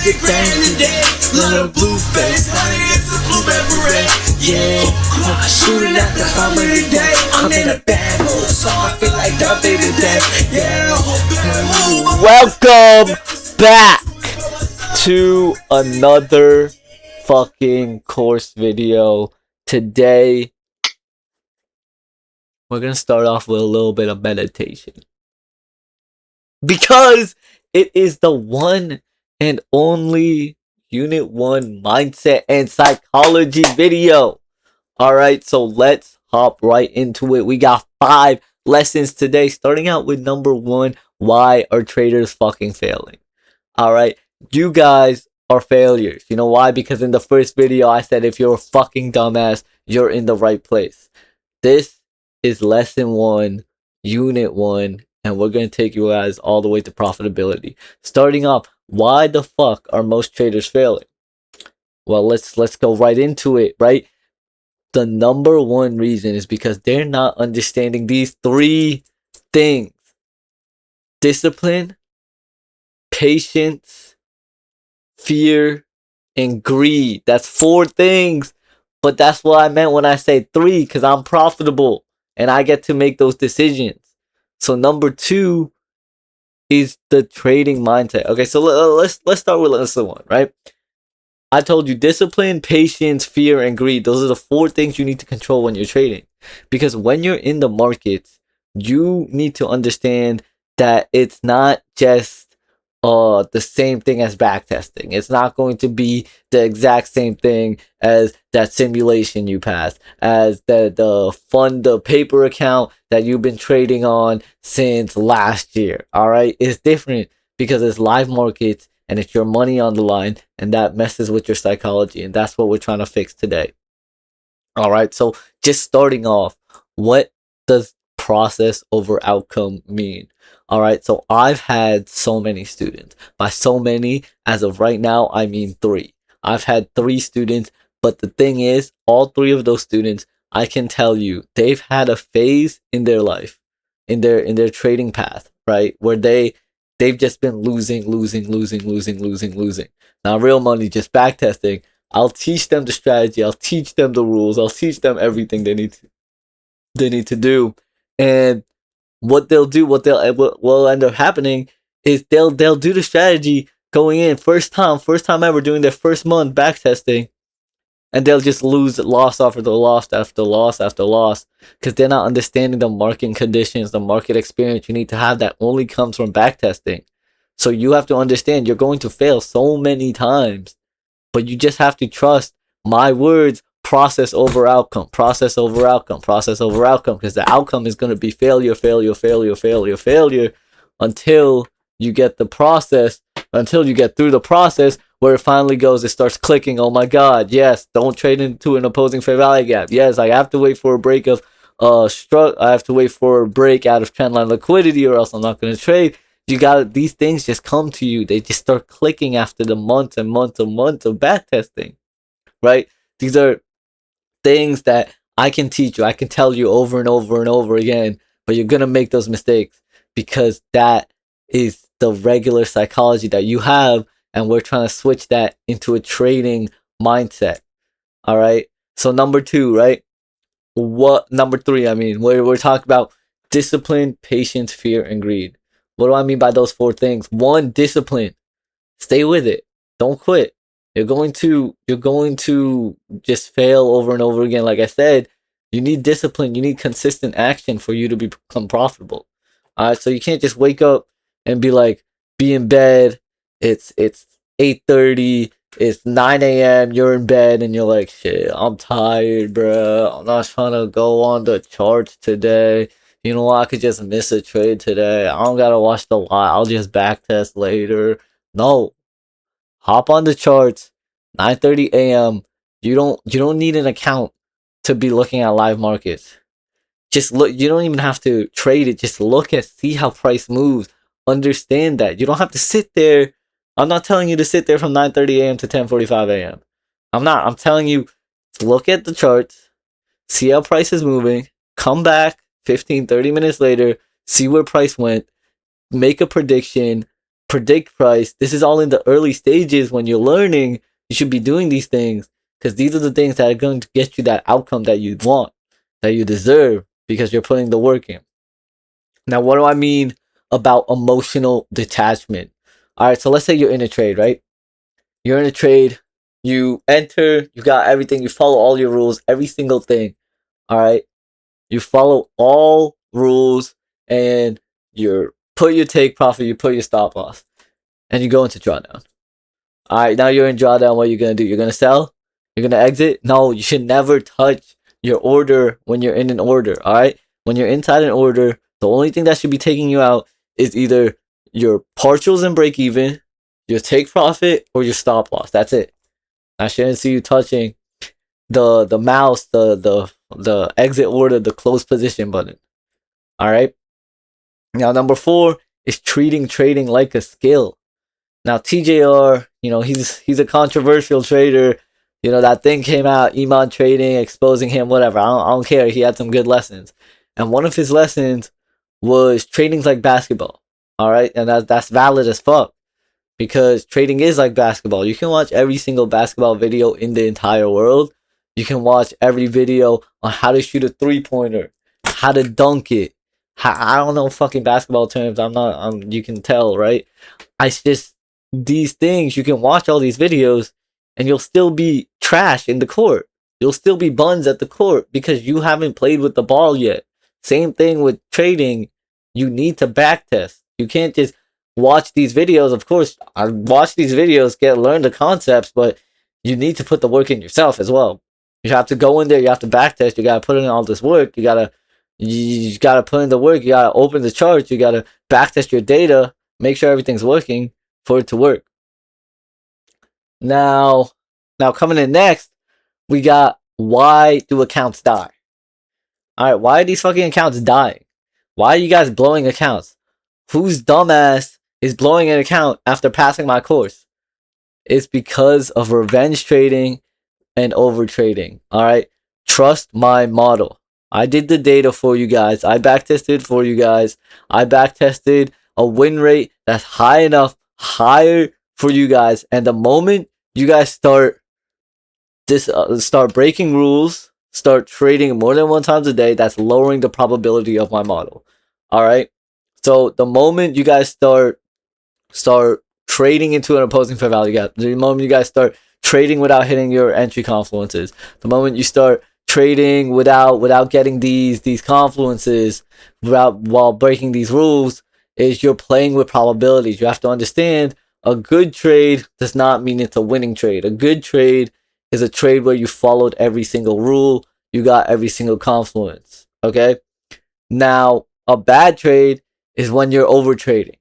get down today. Little blue face, honey, it's a blue beret. Yeah, shooting at the bomb of the day. I'm in a bad mood, so I feel like dumping today. Yeah, welcome back to another fucking course video. Today, we're gonna start off with a little bit of meditation. Because it is the one and only Unit 1 Mindset and Psychology video. Alright, so let's hop right into it. We got 5 lessons today, starting out with number 1, why are traders fucking failing? Alright, you guys are failures. You know why? Because in the first video I said if you're a fucking dumbass, you're in the right place. This is lesson 1, unit 1, and we're going to take you guys all the way to profitability. Starting off, why the fuck are most traders failing? Well, let's go right into it, right? The number 1 reason is because they're not understanding these 3 things. Discipline, patience, fear, and greed. That's 4 things. But that's what I meant when I say 3, because I'm profitable and I get to make those decisions. So number 2 is the trading mindset. Okay, so let's start with lesson 1, right? I told you discipline, patience, fear, and greed. Those are the 4 things you need to control when you're trading. Because when you're in the markets, you need to understand that it's not just the same thing as backtesting. It's not going to be the exact same thing as that simulation you passed, as the paper account that you've been trading on since last year. All right, it's different because it's live markets and it's your money on the line, and that messes with your psychology, and that's what we're trying to fix today. All right, so just starting off, what does process over outcome mean? All right, so I've had so many students. By so many, as of right now, I mean 3. I've had 3 students, but the thing is, all 3 of those students, I can tell you, they've had a phase in their life, in their trading path, right, where they've just been losing. Now, real money, just backtesting. I'll teach them the strategy. I'll teach them the rules. I'll teach them everything they need to do, and what they'll do, what will end up happening is they'll do the strategy going in first time ever doing their first month backtesting, and they'll just lose loss after loss after loss after loss because they're not understanding the market conditions, the market experience you need to have that only comes from backtesting. So you have to understand you're going to fail so many times, but you just have to trust my words. Process over outcome, because the outcome is going to be failure until you get the process, until you get through the process where it finally goes, it starts clicking. Oh my god, yes, don't trade into an opposing fair value gap. Yes, I have to wait for a break of I have to wait for a break out of trendline liquidity or else I'm not going to trade. These things just come to you. They just start clicking after the months of backtesting, right? These are things that I can teach you, I can tell you over and over again, but you're gonna make those mistakes because that is the regular psychology that you have, and we're trying to switch that into a trading mindset. All right. So number 2, right? Number 3? I mean, we're talking about discipline, patience, fear, and greed. What do I mean by those 4 things? 1, discipline. Stay with it. Don't quit. You're going to just fail over and over again. Like I said, you need discipline. You need consistent action for you to become profitable. All right, so you can't just wake up and be in bed. It's 8:30. It's 9 a.m. You're in bed and you're like, shit, I'm tired, bro. I'm not trying to go on the charts today. You know what? I could just miss a trade today. I don't gotta watch the live. I'll just backtest later. No. Hop on the charts, 9:30 a.m. You don't need an account to be looking at live markets. Just look. You don't even have to trade it. Just look at, see how price moves. Understand that. You don't have to sit there. I'm not telling you to sit there from 9:30 a.m. to 10:45 a.m. I'm telling you, look at the charts, see how price is moving, come back 15, 30 minutes later, see where price went, make a prediction, predict price. This is all in the early stages when you're learning. You should be doing these things because these are the things that are going to get you that outcome that you want, that you deserve, because you're putting the work in. Now, what do I mean about emotional detachment? All right, so let's say you're in a trade, right? You're in a trade, you enter, you got everything, you follow all your rules, every single thing. All right, you follow all rules, and you put your take profit, you put your stop loss, and you go into drawdown. All right, now you're in drawdown. What are you gonna do? You're gonna sell? You're gonna exit? No, you should never touch your order when you're in an order. All right, when you're inside an order, the only thing that should be taking you out is either your partials and break even, your take profit, or your stop loss. That's it. I shouldn't see you touching the mouse, the exit order, the close position button. All right. Now, number 4 is treating trading like a skill. Now, TJR, he's a controversial trader. That thing came out, Iman Trading, exposing him, whatever. I don't care. He had some good lessons. And one of his lessons was trading's like basketball. All right. And that's valid as fuck, because trading is like basketball. You can watch every single basketball video in the entire world. You can watch every video on how to shoot a 3-pointer, how to dunk it. I don't know fucking basketball terms. You can tell, right? These things, you can watch all these videos and you'll still be trash in the court. You'll still be buns at the court because you haven't played with the ball yet. Same thing with trading. You need to backtest. You can't just watch these videos. Of course, I watch these videos, learn the concepts, but you need to put the work in yourself as well. You have to go in there, you have to backtest, you gotta put in all this work, you gotta put in the work, you gotta open the charts, you gotta backtest your data, make sure everything's working for it to work. Now coming in next, we got, why do accounts die? Alright, why are these fucking accounts dying? Why are you guys blowing accounts? Whose dumbass is blowing an account after passing my course? It's because of revenge trading and over trading. Alright, trust my model. I did the data for you guys. I backtested for you guys. I backtested a win rate that's high enough, higher for you guys. And the moment you guys start breaking rules, start trading more than 1 time a day, that's lowering the probability of my model. All right. So the moment you guys start trading into an opposing fair value gap, the moment you guys start trading without hitting your entry confluences, the moment you start trading without getting these confluences, while breaking these rules, is you're playing with probabilities. You have to understand, a good trade does not mean it's a winning trade. A good trade is a trade where you followed every single rule, you got every single confluence. Okay? Now, a bad trade is when you're over trading.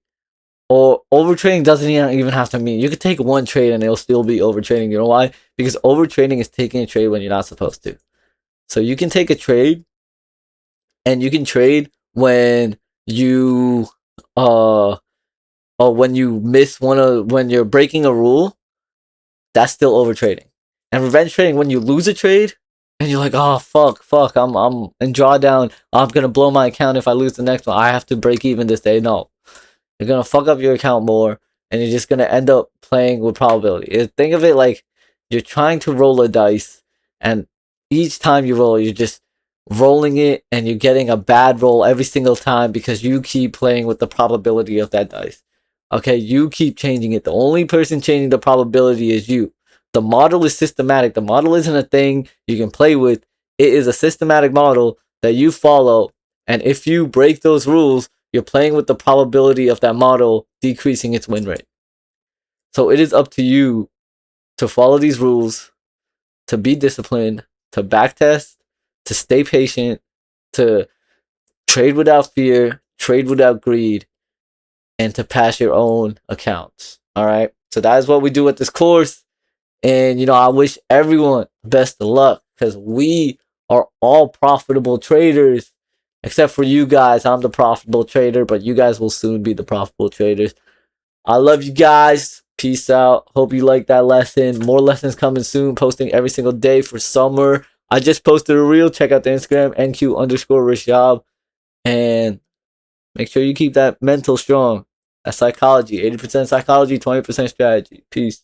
Or over trading doesn't even have to mean, you could take one trade and it'll still be over trading. You know why? Because over trading is taking a trade when you're not supposed to. So you can take a trade, and you can trade when you when you miss when you're breaking a rule, that's still over trading. And revenge trading, when you lose a trade and you're like, oh fuck, I'm in drawdown, I'm gonna blow my account if I lose the next one, I have to break even this day. No, you're gonna fuck up your account more, and you're just gonna end up playing with probability. Think of it like you're trying to roll a dice, and each time you roll, you're just rolling it, and you're getting a bad roll every single time because you keep playing with the probability of that dice. Okay, you keep changing it. The only person changing the probability is you. The model is systematic. The model isn't a thing you can play with. It is a systematic model that you follow, and if you break those rules, you're playing with the probability of that model decreasing its win rate. So it is up to you to follow these rules, to be disciplined, to backtest, to stay patient, to trade without fear, trade without greed, and to pass your own accounts. All right. So that is what we do at this course. And, I wish everyone best of luck, because we are all profitable traders, except for you guys. I'm the profitable trader, but you guys will soon be the profitable traders. I love you guys. Peace out. Hope you like that lesson. More lessons coming soon. Posting every single day for summer. I just posted a reel. Check out the Instagram, NQ_Rishab. And make sure you keep that mental strong. That's psychology. 80% psychology, 20% strategy. Peace.